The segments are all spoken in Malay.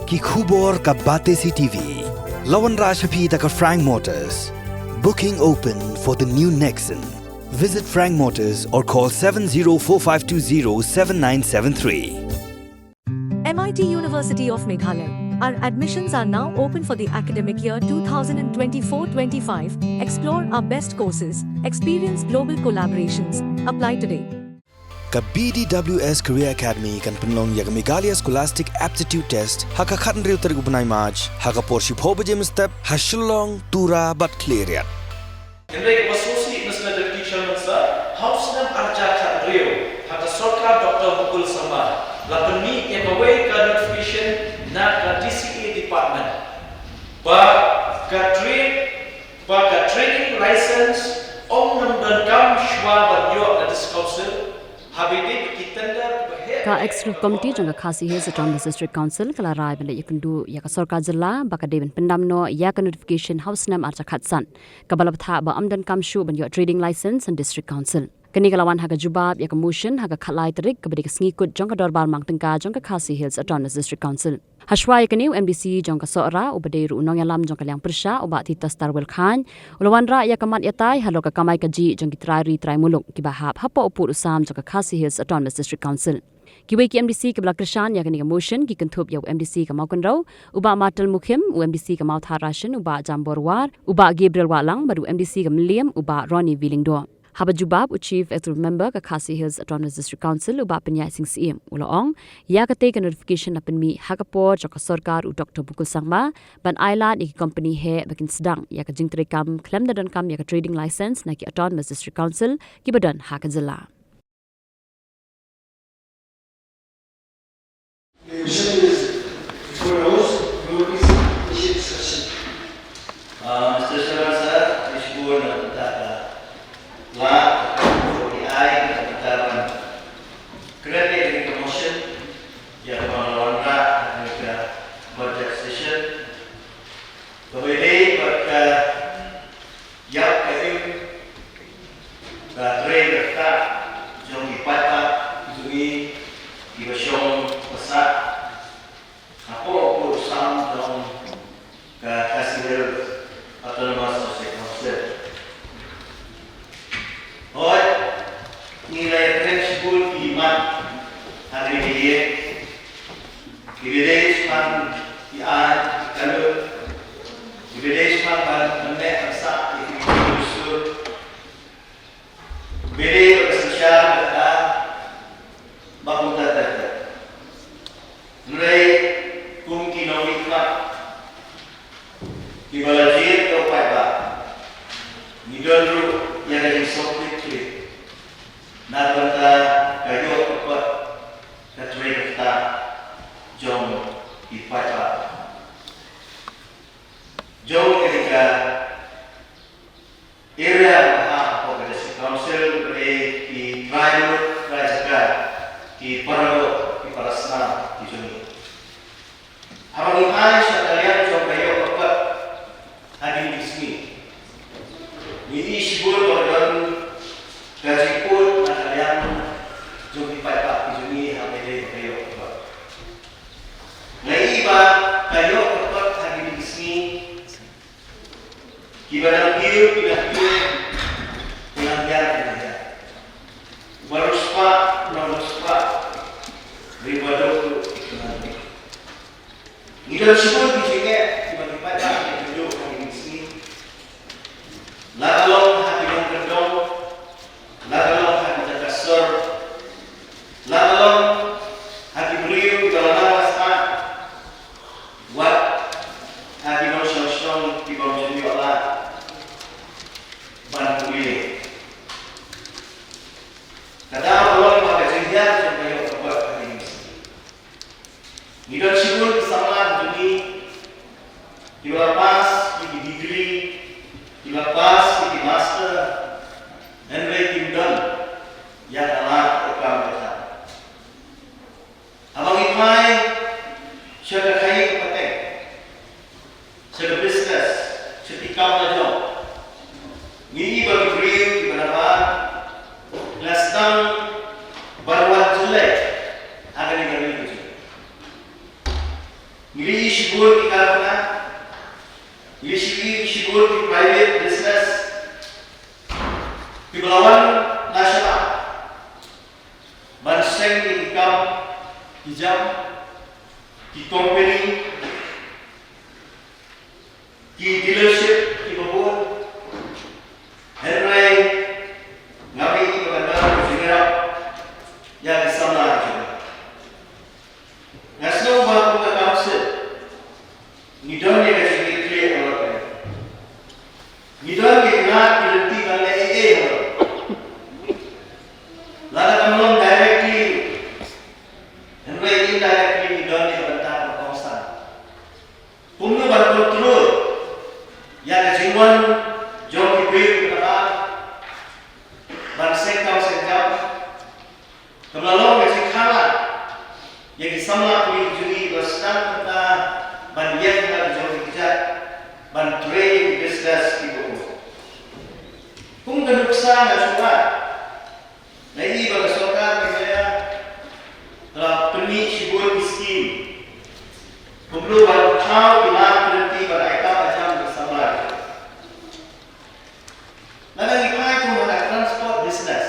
ki khubor ka Batesi TV. Lawan Rashaphi taka Frank Motors. Booking open for the new Nexon. Visit Frank Motors or call 7045207973. MIT University of Meghalaya. Our admissions are now open for the academic year 2024-25. Explore our best courses, experience global collaborations. Apply today. Ka BDWS Career Academy kan penlong ya Meghalaya Scholastic Aptitude Test haka khatan riu tarik upanai maj haka porship ho bajem step hashulong tura but clear yat. Kendai Associate National Deputy Chairman Sir, House Nam Arja Khat Rio, haka Sarkar Dr. Mukul Sama, lapani yang away ka notification na ka DCA Department. Ba ka training license om nam dan kam shwa banyo na dis council. Ka Executive Committee jangka khasi he Autonomous District Council kala rai benda yakundu ya ka Sarkar Jilla baka Devin Pendamno ya ka notification House Nam Arja Khatsan ka balabtha ba amdan kamshu banyo trading license and District Council. Kani kalawan haga jubab ya ka motion haga khalai tarik ka bedi ka sngi-kut jangka dorbar mangtengka jangka khasi hills Autonomous District Council. Hashwai kani MDC jangka sora ubade ru unong yalam jangka liang persha uba tita Starwell Khan ulawan ra ya kamat yatai halo ka kamai kaji jangki trai muluk ki bahap hapo upur usam jangka khasi hills Autonomous District Council. Kiwai ki MDC ke belak krishan ya kani ka motion ki kentup ya MDC ka mau kenrau uba matal mukhim MDC ka mau tharashin uba jamborwar uba Gabriel Walang badu MDC ka Meliam uba Ronnie Willingdo. Haba jubab Chief Executive Member ka Khasi Hills Autonomous District Council uba penyai sing CM ulaong ya ka take notification apen mi hakapor jaka Sarkar u Dr. Mukul Sangma ban island iki company he bakin sedang ya ka jingtrekam klem dan kam ya ka trading license na ki Autonomous District Council ki badan haka jilla. The motion is for those who will be initiate discussion. Mr. Chairman, sir, this board la for the eye and the carbon. Credit the motion, ya Londra and the budget session. The way but yap kayu trade of that, Johnny Pata, Zuni, Ibashon, Pasat, Apo, Sam, John, Casimir, Autonomous Council. Hoy nilai principal iman hari ini dibedes pan dian kalau dibedes pan anda aksa itu usul bede bersosial ada bahu tata nilai kumki nomikma dibalajir atau apa nidolu yang ada sokri Narbanta kayo kapag katway kita jom ipapa. Jom ketika area maha pagkakasi council bre di tribal rajaga di Parago di Parasna di Juni. Habang iman sa kalian jom kayo kapag hading dismi. Ini sibul pagkakang gaji pun ada yang jumpa pada Juni HPD kayu kebat. Laiba kayu kebat hari di sini. Kibaran biru pengajar. Baru spa, non spa, ribado nanti. Kita semua di sini tiba-tiba ada tunjuk hari di sini. Lalu hati yang kedong. Lagalong hati terkasar, lagalong hati beliau dalam awaskan, buat hati manusia di bawah jadi Allah bantu beliau. Kata Allah maka jadinya sampai kepada hati ini. Tidak sibuk bersama jadi dilepas di degree, dilepas di master. Dan mereka done yang alat rekam kita. Abang Imai, syurga kaya kepaten, syurga bisnes, setikam najam. Ini bagi beliau di mana Lasdam Barwan Julai akan dikali itu. Ngili shibur ki kalpana, ngili shibur ki private business, ki melawan nasional, banseng ki income, hijab, ki company, ki dealership, ki babon, henry, ngabi ki bakandar, jurap, yang sama juga. Nasional Bank Council, ni don ye kasi clear orang. Ni don ye nak kilenti kalau AA orang. Lada kamlong directly, henry indirectly ni don ye bantah kawasan. Pumno ban control, ya kejiwan jom diberi kepada banseng kau senjam, kamlong kasi kalah. Yang sama pun juri bersenang kita banyak dan jauh kejat bantuai bisnes ibu. Kung kenuksa na suka, lagi bagi sokan saya telah penih sibuk miskin. Perlu baru tahu ilang berhenti berita macam bersama. Lalu ikai pun ada transport bisnes.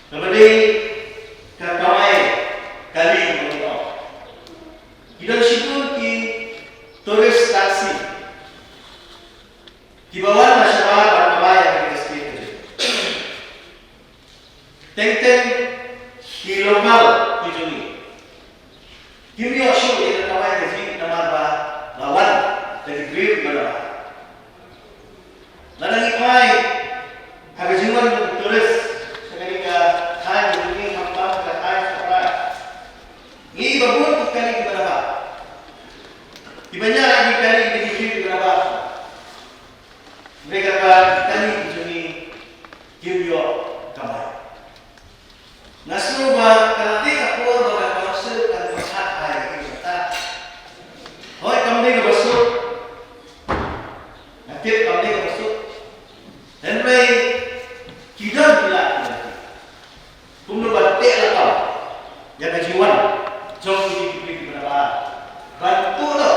Kemudian kawai kali mengenal. Kita syukur ki turis taksi. Di bawah masyarakat kawai yang kita sekalian. Teng-teng di lokal di sini. Kini asyik yang kawai kasi nama lawan dari grip berapa. Lalu ikai harga jiwan turis sekali ke hai ini ni babun kali di berapa? Di banyak lagi kali di sini berapa? Mereka kali di sini New kamar. Nasu ba kalati kapur ba kausel kan pasat hai kita. Hoi kamne ke basuk. Nanti kamne ke basuk. Dan mai tidak pula. Kumno ba te lakau. Jaga jiwan. Jom diberi kepada bantu lo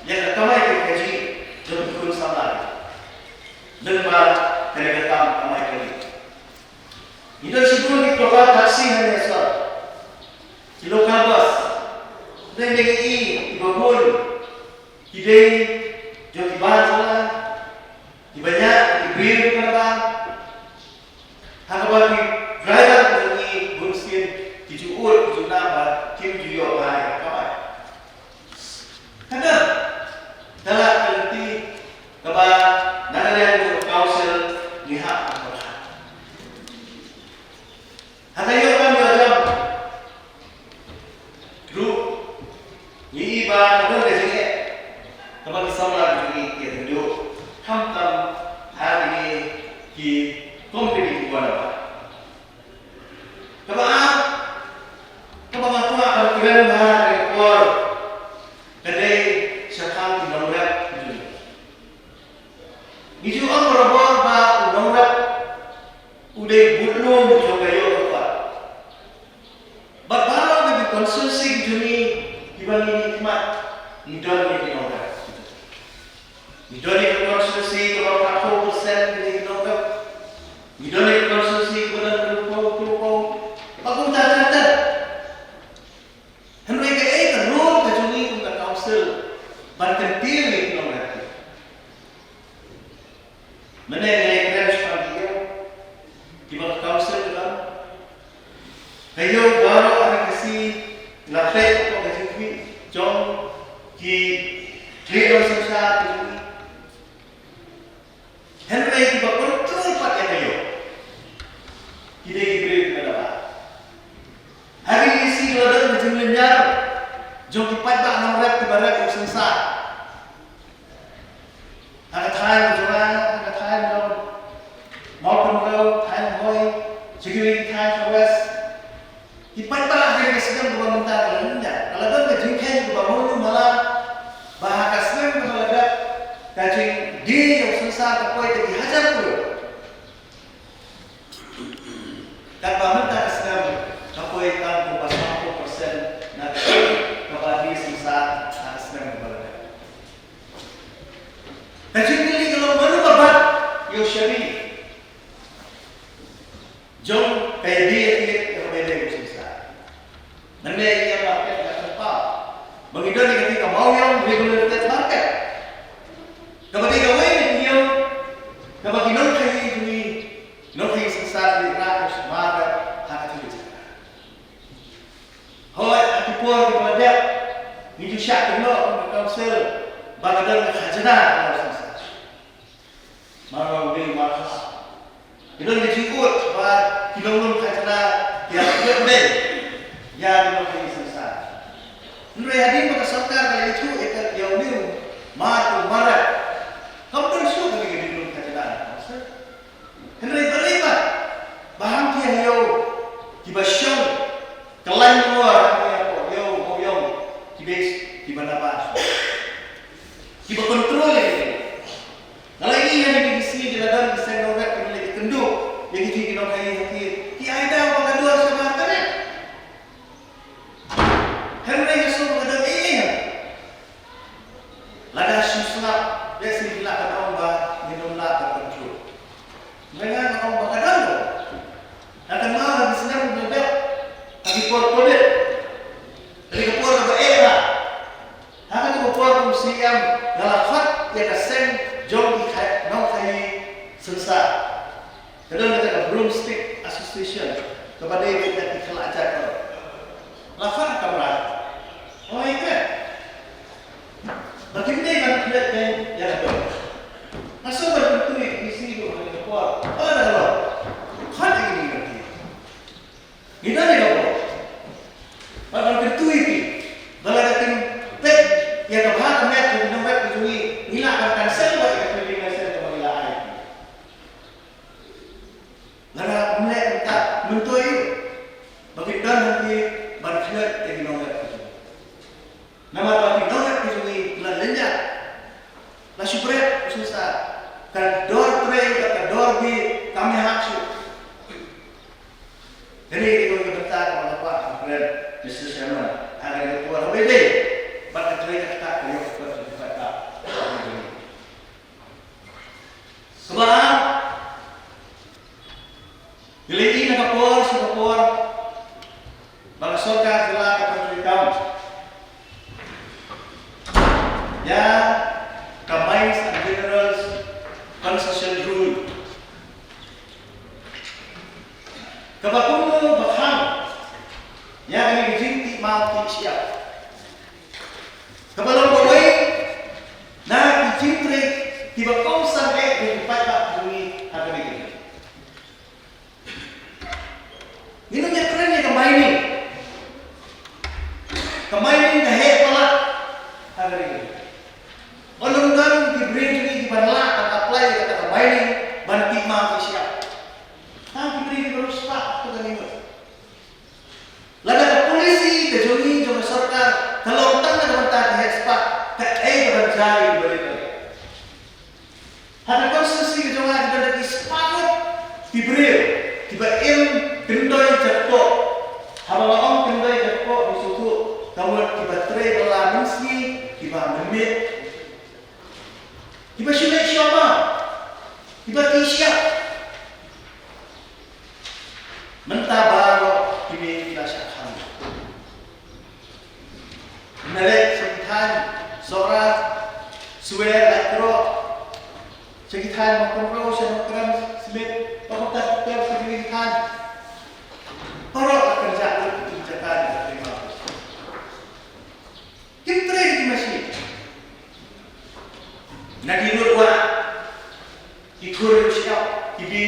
yang kamai kerja jom ikut sama lembar dari ketam kamai kerja itu sebelum di lokal taksi hanya sah di lokal bus dan DGI di babon ide jom di bahan di banyak diberi kepada hakapan driver ini bunskin dijual nambah tim juga baik kawan. Kadang dalam arti kepada negara council lihat apa. Hanya yang kami macam grup ini bahan apa sih? Kepada sama lagi kita duduk hamtam hari ini di kompetisi apa? Kepada Kepala Kepala rekor kedai syakam di nomor ini. Iju am berabur ba nomor udah belum juga yo apa. Baru di konsumsi juni dibanding nikmat idon di nomor. Idon di konsumsi berapa persen di nomor. Idon di konsumsi berapa aku tak Henry ke rule kejuni untuk council banten pilih nomor itu. Mana yang crash pagi di bawah council juga. Kayu baru ada kasi lapet atau kasi jom ki trader sesat kejuni. Henry di bawah control pakai kayu. Kita diberi kepada hari isi ladan berjumlahnya jom kipat tak nomor kibarat usaha. Ada time jualan, ada time jom mau penuh, time boy, security time west. Kipat tak hari sedang berbangun mentah lainnya. Kalau dah berjumlah berbangun malah bahasa Islam kalau ada kaji dia usaha apa itu dihajar pun. Tak bangun tak Islam. Apa yang 40% nak Mengenai yang market yang tempat. Mengidan yang ketika mau yang regulated market. Ketika ini yang ketika non kai sesat di rakyat semarang hak itu. Hoi aku pun kepada itu syak kena council bagadan khazanah sesat. Marang di markas. Itu dijikut bahwa kilolun khazanah yang boleh yang non sesat. Nuri hadir pada sarkar kali itu ikat yang biru marat. Kamu pun suka dengan kilolun khazanah. Henry berlipat bahang dia yo dibasyong kelan luar yo dibes di mana pas diba kontrol ini kalau ini yang diisi di dalam desain novel pemilik kenduk yang dibikin oleh hati di ada apa kedua sama kan Henry Yesus ada ini lada susah dia sila kan orang minum lah terkontrol dengan orang bakadang akan mahu habis senang berdek lagi kuat-kuat dari kepul ke era akan kepul kumsiam galafat ya kasem jom ikat nau kai sensar kadang kita ke broomstick association kepada yang kita dikelajak lafat kamera oh ikat bagaimana yang tidak ya betul masuk berbentuk isi itu ada kepul ada loh kan ini nanti kita ni apa? Bagai bentuk ini, bagai datin pet yang kebahagiaan mereka di tempat itu ni, hilang akan semua yang terjadi dengan hilang air. Lalu mereka minta bentuk itu, bagi dan nanti berfiat yang nomor itu. Nama bagi nomor itu ni bulan lenjak, lah supaya susah. Kan dor tray atau dor bi kami haksu. Jadi itu kita bertahan kepada Pak Presiden Mr. Sherman agar kita buat BD pada cerita kita beliau berkata sekarang bila ini Singapura bagi surga sila kepentingan ya Combines and Generals Concession Rule kebakumu bakhang yang ini dijinti mau siap kebalong bawai na dijinti tiba kau sampai di tempat bumi harga ini minumnya keren ya kemaining dahek pala harga ini orang-orang diberi ini dibanlah dan apply kata kemaining banti mau siap tapi diberi terus pak tu kan ini. Laga polisi kejoli jom sarkar kalau tang ada mentah di pak ke berjaya balik. Ada konstitusi kejongan ada di sepakat diberi tiba kendoi jatuh. Haba orang kendoi jatuh di situ kamu tiba tre dalam misi tiba menit tiba sulit siapa tiba tisya mentah baru kini tidak syakhan menarik sekitar sorat suwe elektro sekitar makonro senokram smith pakotas ter sekitar orang kerja itu kebijakan diterima kita di masjid nadiru dua ikur siap ibi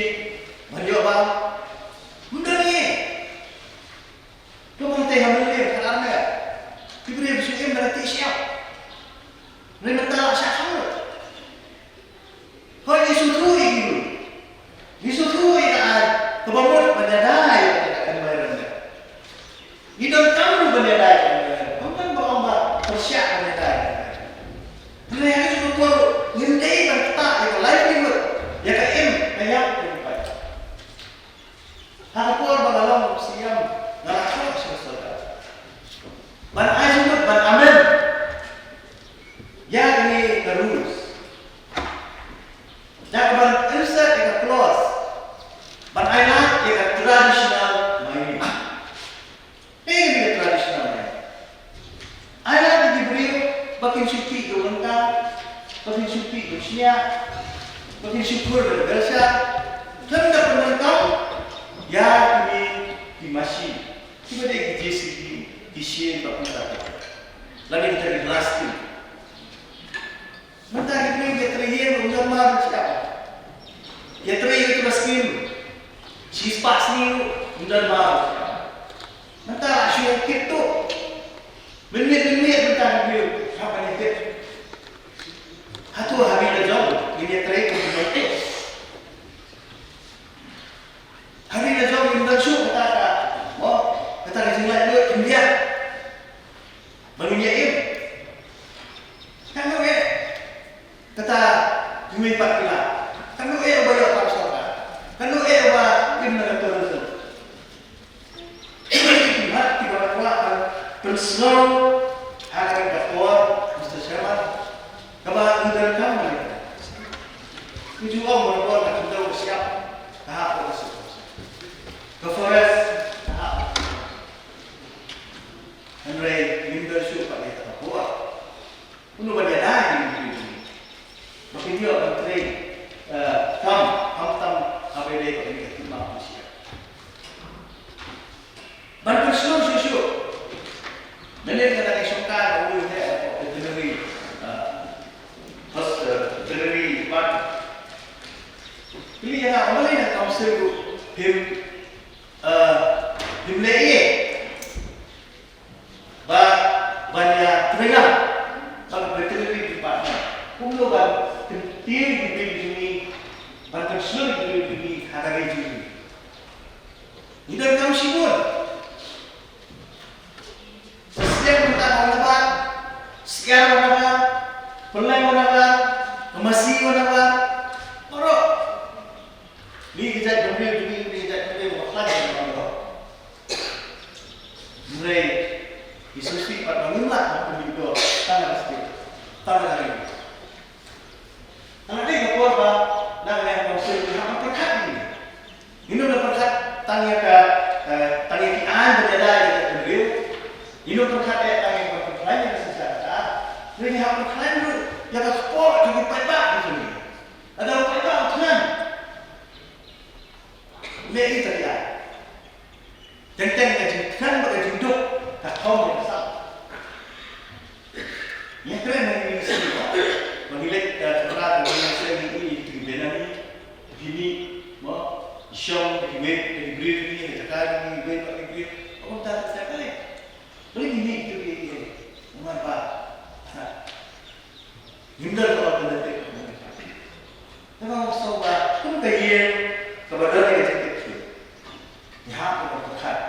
menjawab mudah ni kamu teh hamil ni kerana diberi bersukim berarti siap mereka tak syakhan kau disutui dulu disutui kan kebangun berdadai katakan bayarnya hidup kamu berdadai kamu kan beromba bersyak berdadai mereka juga kau nyendai berketak itu livelihood ya kaim banyak Hapur bagalau siam ngalakau sesuatu. Ban ajut ban amen. Ya ini terus. Jak ban insert eka close. Ban ailat eka traditional mining. Ini traditional Pakin supi Rusia, pakin syukur berdosa. Tanda penentang ya kini masih tiba di JCB di Sien tak pernah. Lagi kita di Lastin. Mentah kita dia terakhir untuk mar siapa? Ya terakhir itu Lastin. Sispas ni untuk mar. Mentah syukur itu. Menit-menit mentah dia apa ni dia? Hatu hari dah jauh, dia terakhir untuk hari dah jauh untuk syukur kata. Oh, kata di sini lagi India. Barunya im. Kan lu kata demi pakila. Kan lu bayar tak sahaja. Kan lu ba im na terus. Mat tiba kuat personal hari dakwah Mr. Sherman. Kaba udah kamu ni. Tujuh orang nak kita siap. Tahap tersebut. Keforest Henry leadership pada kita buat. Untuk banyak lagi ini. Makin dia menteri tam APD pada kita Malaysia. Bantu susu. Mana kita nak syukar dulu dia veterinary first veterinary department. Ini yang awalnya nak council himlei banyak terenam kalau veterinary department. Kumlo kan kentir di sini, bantu seluruh di hari ini. Ini dah kami sibuk. Setiap kita mana sekarang mana, pelai mana, masih mana, orang. Ni kita berdua lagi mana. Mulai isusi pada minat untuk itu tanah pasti tanah hari ini. Tanah ini keluar bah, nak yang masuk dalam perkat ini. Ini dah perkat tanya ki an berada di beliau. Ini perkat tanya perkat yang sesuatu. Ini hak perkat dulu. Yang keluar juga perbak di sini. Ada perbak tuan. Lagi terlihat. Tentang kan berjuduk tak tahu yang sama. Yang keren yang ini semua. Mengilik sebelah dengan saya ini di Benami, ini, Isyong, di Brief ini, Jakarta ini, Brief. Orang tak setiap kali. Boleh ini itu dia. Mengapa? Hindar kalau tidak tak. Memang sobat, pun kajian kepada yang sedikit. Ya, aku berkat.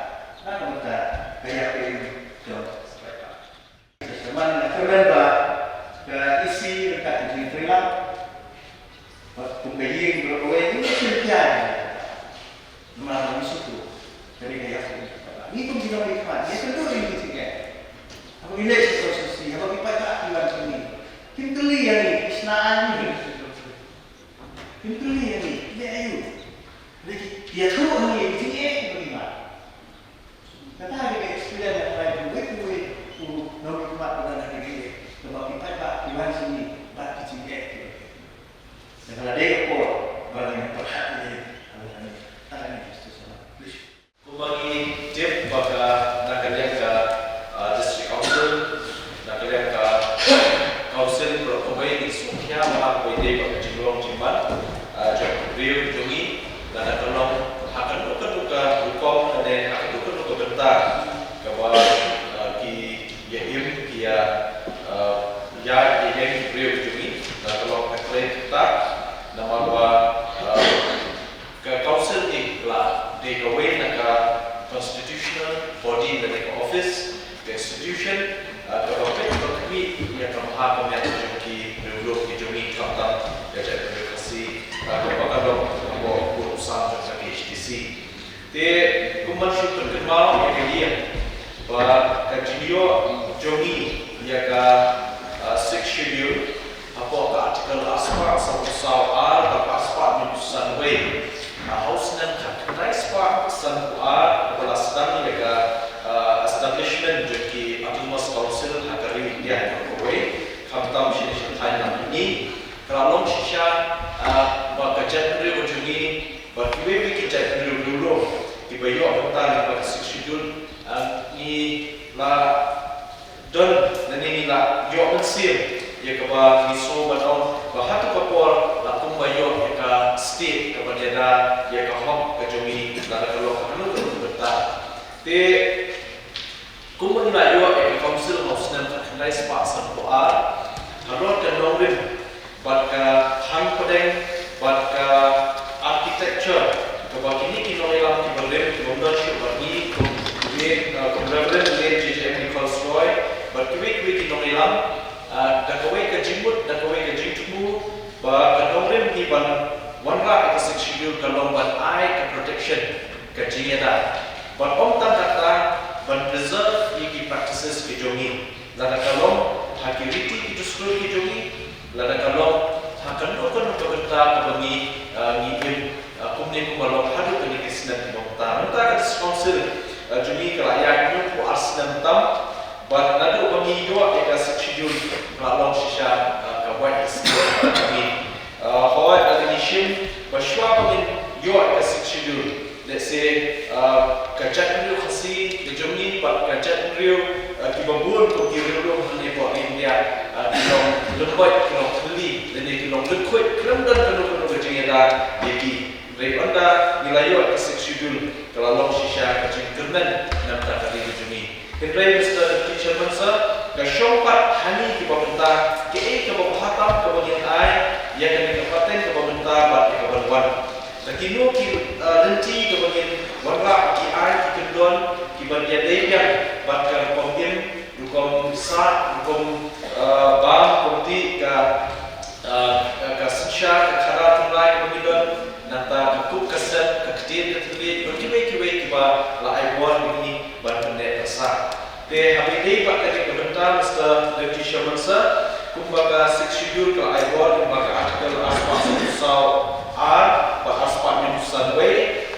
Nak kita kayak ini jauh sepeda. Sebenarnya terbentuk ke isi dekat di film. Waktu kajian berapa ini sekian. Nama musuh dari kayak ini. Ini pun tidak berikmat. Dia tentu ini juga. Apa ini solusi? Apa kita tak iwan sini? Kintuli yang ini, isnaan ini. Kintuli yang ini, dia ayu. Dia tahu ini di sini bagaimana. Kata ada experience yang lain juga, nombor 4 pada hari ini. Sebab kita tak iwan sini, tak di sini. Dan kalau dia kor, bagi yang perhatian, tak ada yang sama. Kubagi tip bagi nak kalian ke district council, nak kalian ke council berkomunikasi di Sofia, malah boleh bagi jilong jimbat, Rio Jungi, dan tolong akan duka hukum dan akan duka bentar kepada Yahim kia Yahim Rio Jungi, dan tolong kita nama dua ke council ini lah di kawin negara constitutional body dan office the institution kalau kami yang terhadap yang menjadi dulu di Jungi Kota jadi demokrasi kalau urusan dengan HDC. Te kumasih terkenal yang dia bahwa kajian Jungi yang ke 6 schedule apa artikel aspa sausau atau aspa menyusun way. House dan kenai aspa sanua pelasdan yang ke establishment jadi autonomous council agar ini dia yang berkuat. Kami tahu sini Thailand ini dan nani la yo mensil ya kaba miso batong bahatu kapor la kumbayo ya ka state kepada da ya ka hok ka jomi la ka lo ka nu berta te kumun la yo ya council of stem kanai spa san ko a harot ka nongrim bat ka hang padeng bat ka architecture kaba kini kinoilam ki berlem membership bagi kemudian JJM Nikolsoy berkuik-kuik inongilam dan kawai ke jimut dan kawai ke jimtumu berkandungrim di ban wanra itu schedule kalau ban ai ke protection ke jingeda ban tan kata ban preserve iki practices ke jongi lada kalau hakiriti itu seluruh ke jongi lada kalau hakan okon ke berta ke bagi ngibim kumne kumalo hadu ke nikisnan di bangta mentah ke sponsor jumi kelayak itu asnam tam bat nadu bagi yo eka schedule kalau shisha kawai kami hoi admission bashwa bagi yo eka schedule let's say kajat riu khasi jumi bat kajat riu kibabun ko kiru hane ko India kilong lembat kilong beli dan kilong liquid kilong dan kanu kejengeda yeki Rekonda nilayo eka schedule kalau shisha kajing kernan nam tak kali jumi Kendrai Mr. Teacher Mansa, kesyompat hani ke pemerintah, ke kebahatam ke bagian ai, yang kena kepaten ke pemerintah bat ke kawan-kawan. Takinu ki lenti ke bagian warga ki ai ki kendon ki bagian dayang bat ke pembim dukom sa dukom bang komiti ke sensya ke cara tunai ke bagian nata kuk kesan ke ketir ke terbit berkibai-kibai kiba la aibuan ini ban pendek besar. Te habis pak kali kebentar Mr. Deputy Shamansa kumbaga 6 schedule ke aibuan kumbaga artikel aspak susau ar pak aspak menusan way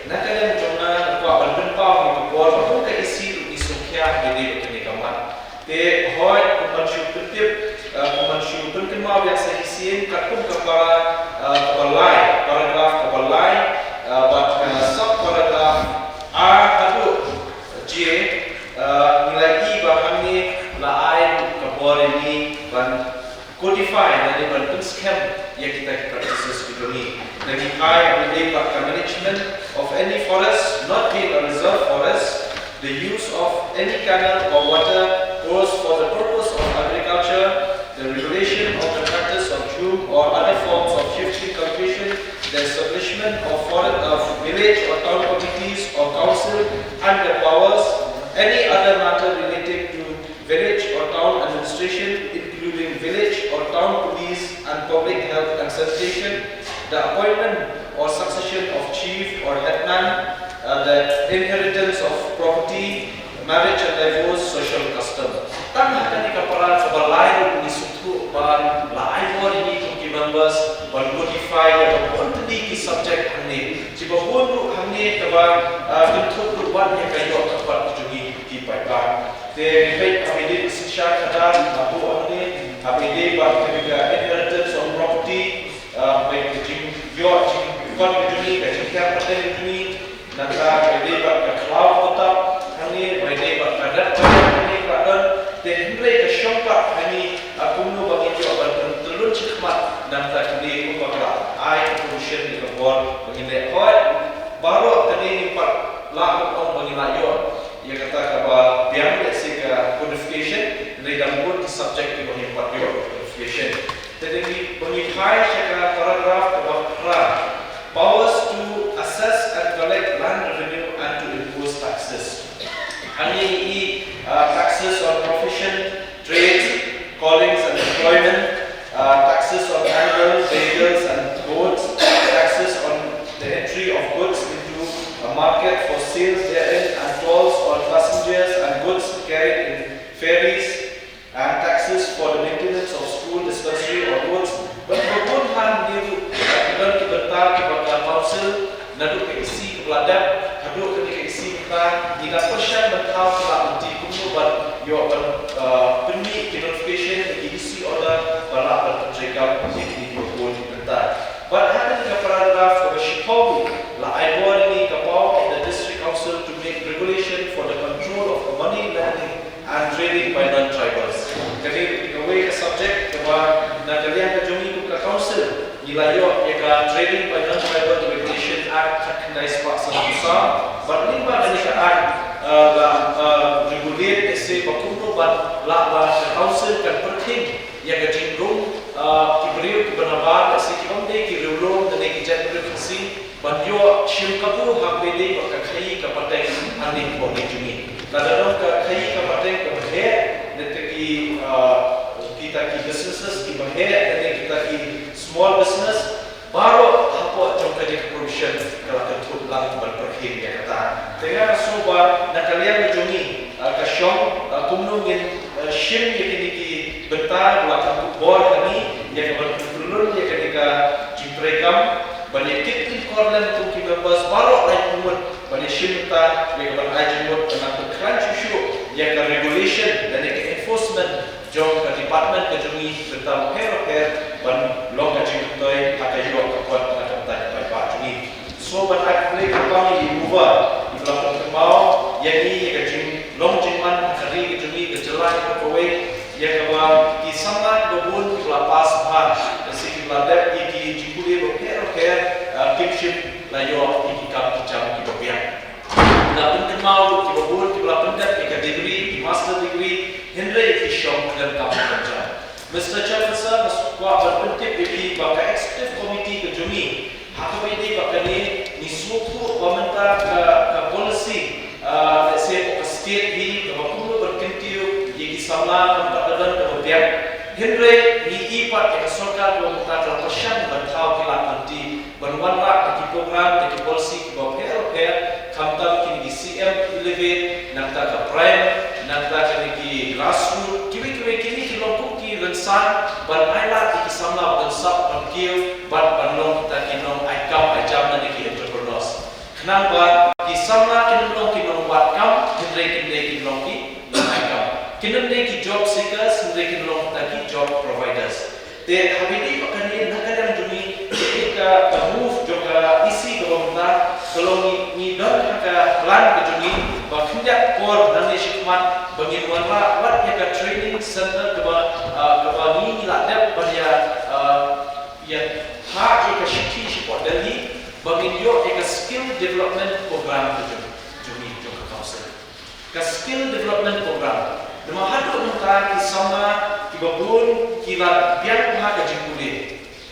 nakala jona kwa banpau ni kuat pun ke isi di sokya gede kini kamat. Te hoi kumanshu tertib kumanshu pentemau yang sehisin kakum kepala kebalai paragraf kebalai bat sub paragraf A hadu J nilai I bahannya lain kabor ini ban codify dari ban scam yang kita practices video ni. Lagi I relate back management of any forest not being a reserve forest, the use of any canal or water course for the purpose of agriculture, the regulation of the practice of jhum or other forms of shifting cultivation, the establishment of village or town committees or council and their powers, any other matter relating to village or town administration, including village or town police and public health and sanitation, the appointment or succession of chief or headman, the inheritance of property, marriage and divorce, social custom. Tanah kan dikapal sebalai di suku ban lain ini kumki members ban modify atau kontini ki subject ini. Jika pun hamne kabar bentuk perubahan yang kayu kabar jungi ki baiklah. Baik apabila sisya kadar abu hamne apabila bagi inheritance of property baik jing yo jing kon jungi jing kar pada jungi nanti apabila bagi cloud tetap hamne baik bagi kadar Tenhle ke syongkak hani akumu bagi jo ban telun cikmat dan tak di kupakla ai pollution di kabor bagi le hoi baru tadi nimpat la on bagi layo ia kata kaba biang le sika codification dari dalam pun subject di bagi nimpat yo codification jadi bagi hai sika paragraph kaba powers to assess and collect land revenue and to impose taxes hani taxes on profession, trades, callings and employment, taxes on animals, vehicles and goods, taxes on the entry of goods into a market for sales therein and tolls on passengers and goods carried in ferries, and taxes for the maintenance of school, dispensary or roads. Berapapun hal itu akan dibentar kepada council, nadu ke isi kepeladak, nadu ketika isi kita jika persyaratan berkau telah uji but your permit notification the EDC order balak berjaya di propon bentar. But happen the paragraph of Chicago la idea ini kapau of the district council to make regulation for the control of money lending and trading by non-tribal subject kepada negara kejumi ke council nilayo ya trading by non-tribal regulation act terkendai sepaksa besar berlimba dari act regulate ese bakuno bat laba council kan perting ya kejinggung kiberiu kebenaran ese kibamde kirulung dan kijat berfungsi banyo shimkapu hakbede bakakai kapatai andi bodi jumi ladang kakai kapatai kebahe neteki kita ki businesses ki bahe dan kita ki small business baru apa jom kerja provision kalau ketut lang berperkhid ya kata dengan soba nak kalian jumi kasyong kumnungin shim ya kini bentar belakang bor kami yang berturun ya ketika jiprekam banyak kita korlan tu kita members baru lain umur banyak shim ta yang berajimut dengan berkelan cucu yang regulation dan enforcement jom ke department kejumi tentang her ban long kejumi toy akai yo kuat akan tak baik jumi so ban akai kami ubah di belakang kemau yang ini kejumi long jiman hari kejumi kejelas berkawai yang kewa di sangat kebun di lapas bahar si di ladap di jibuli her kipship layo di kap jam di babian dan kemau di kebun di belakang degree di master degree Henry Fishong dan kamu kerja. Mr. Chairman sir, masukwa berbentuk bagi baka executive committee kejumi. Hakap ini baka ni suku pemerintah ke policy, let's say state di kebakumu berkentiu di kisahlah kempadan kemudian Henry ni ipat yang sorka pemerintah telah persyang bertau kilat nanti berwarna di program di policy kebakumu kamtam kini di CM elevate nanti ke prime nanti kini grassroots kiwi kini longkuk ki rensan ban ailat ki samla ban sap ban kiu ban banong kita kinong aikam ajam na ki entrepreneurs kenang ban ki samla kinong buat kam hindre kinong ki aikam kinong ki job seekers hindre kinong ki job providers te habidi pakani nakadan dumi ketika move juga isi government kalau ni don ka plan ke dumi bakindak kor dan shikmat bagi warna wat ya training center ke ni ladap pada ya ha ke shiki support Delhi bagi yo ke skill development program ke dumi ke council ke skill development program dema hadu mentah ki sama ki babun ki la biar ha ke jingkule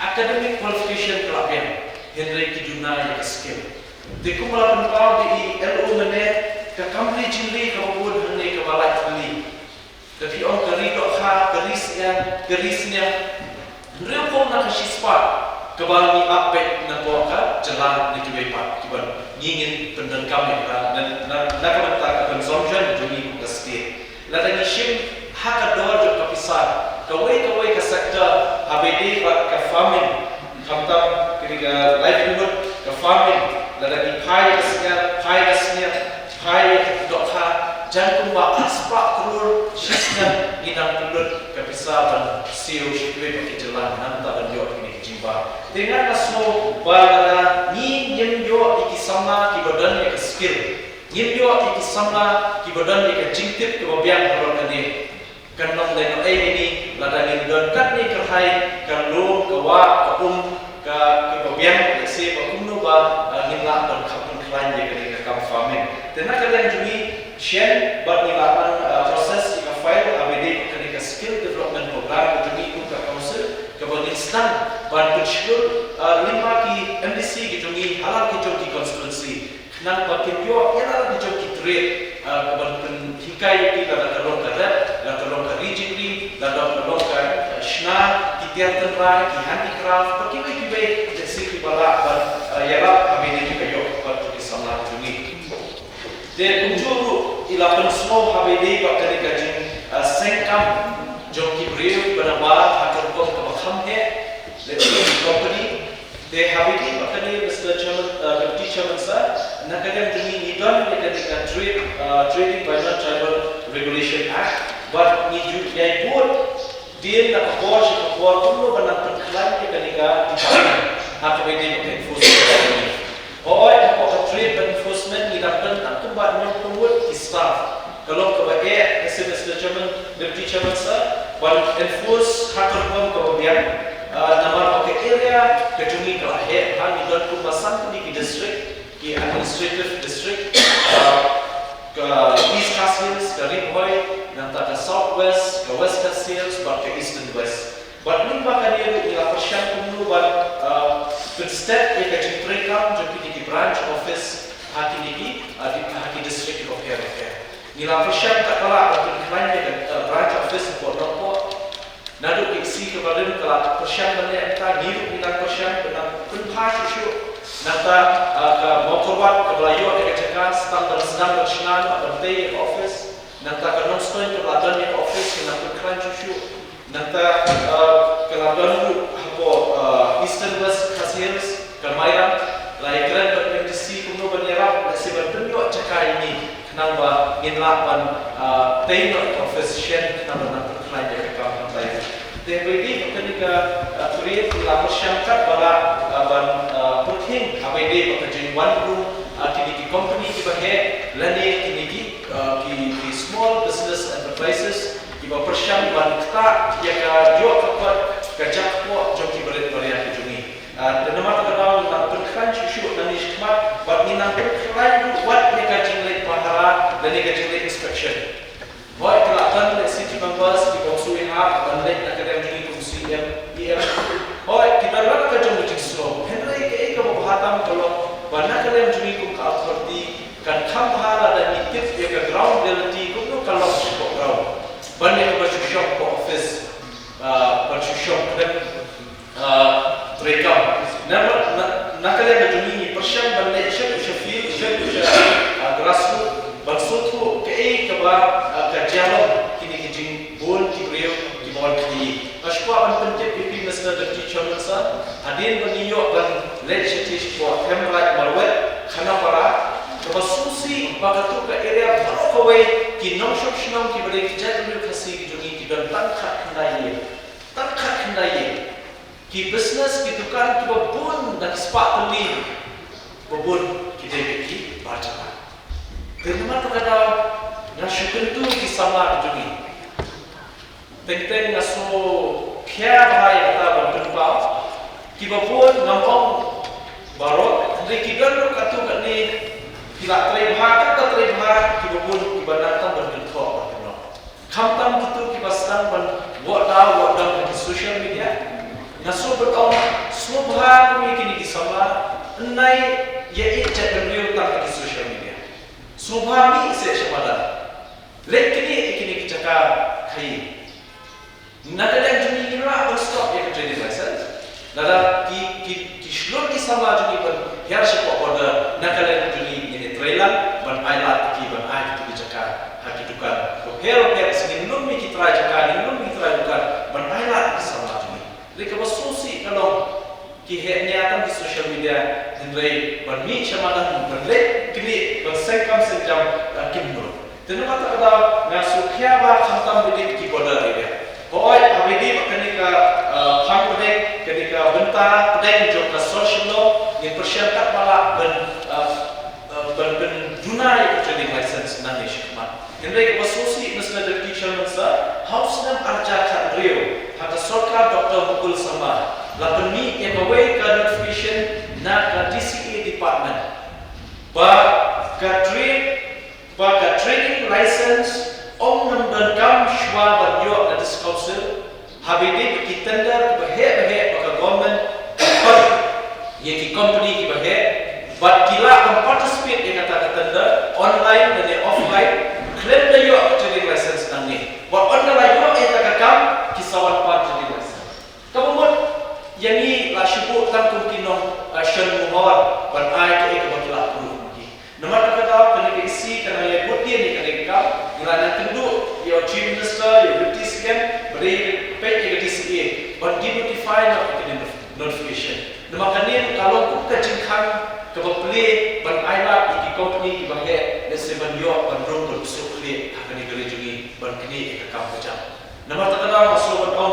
academic qualification kelabian Henry ki duna ya skill de kumala pentau di LO mene ke company jili ke babun hene ke balai kali tapi on kari dok ha kerisnya real pom nak sispa ke bali update na boka jalan di kebepat kiban ngingin pendengkam dan nak mentah ke consumption juni ke state ladang shim hak dor jo kapisar kawai ke sektor HBD ke farming kamtam ketiga livelihood ke farming ladang pai dokha jantung ba aspa krur shisna idang pelut kapisar dan siu shikwe bagi jalan nanta dan yo ini jimba dengan aso balada ni nyemyo iki sama ki badan ya ke skill nyemyo iki sama ki badan ya ke jingtip ke babian kalau kene kanong dan ini lada ni don kat ni kerhai kan lo ke wa ke ke babian se bakumno ba ngila dan kapun klan ya ke kam farming tenak kalian jumi Shen buat nilapan proses jika file ABD ketika skill development program kejumi ke council kemudian instan ban pensyur 5 ki MDC kejumi halal kejumi constituency nan bakin yo halal kejumi trade kemudian hikai kita dah tolong kerja dah tolong ke region ni dah tolong ke shna kitian tenrai ki handicraft pakai kibai desi ki bala ban yara ABD juga yo buat di sana kejumi dan unjuru ilapan semua HBD bakal dikajin sengkam jongki beriu bernama hakar kom kebakam he let's company de HBD bakal Mr. Chairman Deputy Chairman sir nak kalian demi nidon ketika trading by non-tribal regulation act but ni jai board dia nak bos kulo banat perkelan ketika HBD bakal enforcement trade enforcement ni dapat tak buat non-promote staff. Kalau kebagai Mr. Chairman, Deputy Chairman sir, ban enforce hak reform kemudian nama pakai area kejungi kelahir hal itu tu pasang di district di administrative district ke East Castles ke Ripoy nanti ke Southwest ke West Castles ke East and West. Buat lima kali itu ialah persiapan dulu buat step yang kecil mereka jadi di branch office hati ini di hati district of here. Nila persiapan tak kalah untuk klien branch office buat nombor. Nadu iksi kepada kalau persiapan mana kita niru nila persiapan dengan penghas isu. Nata ke motorwat ke Melayu ada cakap standar senang bersenang berday office. Nata ke non-stone ke ladang office dengan klien isu. Nanta kelaban itu apa Eastern West Castles Kemayang lai keren berpendisi kuno bernyerap masih bertunjuk cakap ini kenapa inlapan tenor official kenapa nak terkena jadi kawan saya. Jadi ketika create la persyangkat bala ban putting APD bekerja one room di company kita lani kini ki small business enterprises iba persiam ban kita yang jual kepat kajak kuat jom kiberit beriak kejungi. Dan nama terkenal nak berkan isu dan istimewa buat minang berkelain buat yang kajing lek pahala dan yang kajing lek inspection. Buat kelakon lek city members di konsui hak dan lek nak kedai jungi konsui yang buat kita nak kajing lek slow. Henry ke bahatam kalau banyak kedai jungi kum authority kan kam pahala dan nitip yang ground reality kum kalau cukup ground. Banyak bersyukur office, bersyukur klub mereka. Nak kalian berjumpa persiapan banyak syafir, grassroots, bersuatu keba kerjaan kini kijing bol kibriu di bawah kini. Aswa penting pipi mesra dari channel hadir berniyok dan legislatif buat tempat malware khana para kebasusi bagatu ke area balokawai ki nomshop shnam ki bade jadul khasi ki jungi ki dan tangkhat khandai ki business ki dukan ki babun dan spa tuli babun ki debek ki bajana kenapa terkata na syukuntu ki sama ki jungi tenteng ngaso kya bahai kata bertempa ki babun ngomong barok ndai ki ganu katu kani tidak terlihat kita pun kita datang berbentuk kamtam itu kita sedang buat dalam social media nasu bertahun subhan kini kisah nai ya ijat beliau tak di social media subhan ini siapa lek kini kita kai nak ada juni kira berstop ya kerja license nada ki seluruh kisah juni ber ya siapa order nak ada juni trailer ban ailat ki ban ai ki jaka haki dukan to hero sini nun mi ki try jaka nun mi try dukan ban ailat sama ni leka basusi kalau ki hanya tam di social media hendrai ban mi chamadan ban le kini ban sekam sejam kimno tenu kata kata ngasukhya ba khantam bidi ki border area hoy abidi kenika kham bede kenika benta pedai jok social law ni persyaratan pala ban Dunai trading license nani shikmat. Henry Basusi Mr. Deputy Chairman Sir, House Nam Arja Khat Rio, Hata Sarkar Dr. Mukul Samar, Lapani yang away ka notification na ka DCA department. Ba ka trading license om nam dan kam shwa banyo na dis council habide ki tender bahe ka government ye ki company ki bahe but kila participate in kata tender online dan offline claim the your trading license nani but online yo eta kam kisawan part trading license kemudian yang ni la syubuk tan kumkino shen muhar ban ai ke bakla puru ki nomor kata kena isi kena ye bukti ni kena kam ngana tendu your chief minister your deputy CM beri pay ke DCA but give notify notification nomor kani kalau ku kejengkang kebeli ban ailat di company di bahagian desa ban yo ban rong bersukli akan digeri jungi ban kini ke kam pejam nama terkenal masuk ban